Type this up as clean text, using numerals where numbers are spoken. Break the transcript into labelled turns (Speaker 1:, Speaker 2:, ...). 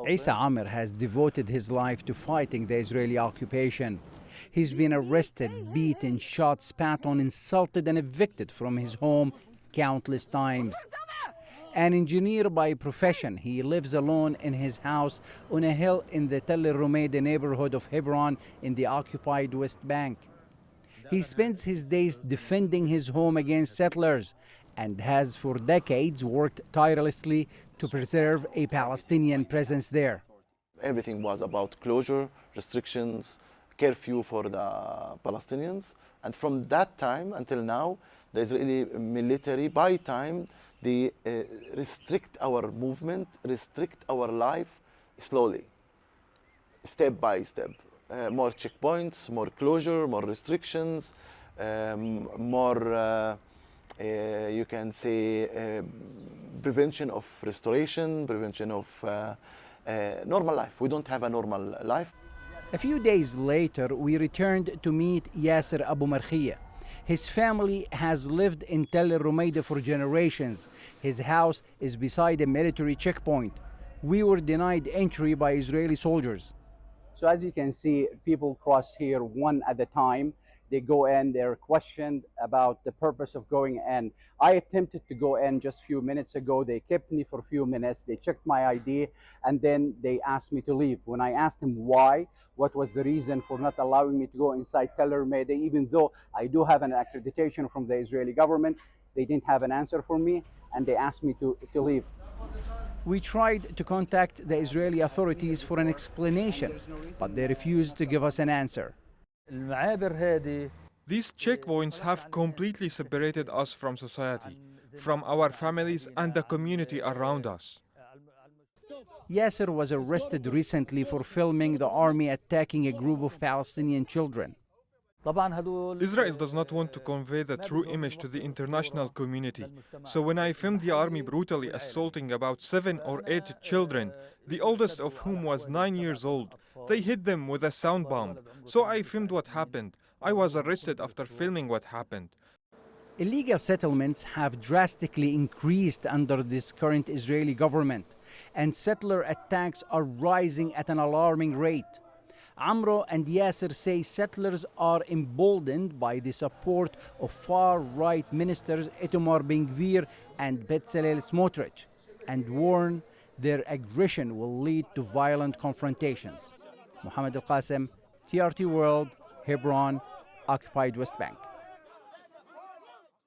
Speaker 1: Isa Amir has devoted his life to fighting the Israeli occupation. He's been arrested, beaten, shot, spat on, insulted, and evicted from his home countless times. An engineer by profession, he lives alone in his house on a hill in the Telrumaida neighborhood of Hebron in the occupied West Bank. He spends his days defending his home against settlers and has for decades worked tirelessly to preserve a Palestinian presence there.
Speaker 2: Everything was about closure, restrictions, curfew for the Palestinians. And from that time until now, the Israeli military, by time, they restrict our movement, restrict our life slowly, step by step. More checkpoints, more closure, more restrictions, more, you can say, prevention of restoration, prevention of normal life. We don't have a normal life.
Speaker 1: A few days later, we returned to meet Yasser Abu Markhia. His family has lived in Telrumaida for generations. His house is beside a military checkpoint. We were denied entry by Israeli soldiers. So as you can see, people cross here one at a time. They go in, they're questioned about the purpose of going in. I attempted to go in just a few minutes ago. They kept me for a few minutes. They checked my ID, and then they asked me to leave. When I asked them why, what was the reason for not allowing me to go inside Telrumaida, even though I do have an accreditation from the Israeli government, they didn't have an answer for me, and they asked me to leave. We tried to contact the Israeli authorities for an explanation, but they refused to give us an answer.
Speaker 3: These checkpoints have completely separated us from society, from our families and the community around us.
Speaker 1: Yasser was arrested recently for filming the army attacking a group of Palestinian children.
Speaker 3: Israel does not want to convey the true image to the international community. So when I filmed the army brutally assaulting about 7 or 8 children, the oldest of whom was 9 years old, they hit them with a sound bomb. So I filmed what happened. I was arrested after filming what happened.
Speaker 1: Illegal settlements have drastically increased under this current Israeli government, and settler attacks are rising at an alarming rate. Amro and Yasser say settlers are emboldened by the support of far-right ministers Itamar Ben-Gvir and Bezalel Smotrich, and warn their aggression will lead to violent confrontations. Mohammed Al-Qasim, TRT World, Hebron, occupied West Bank.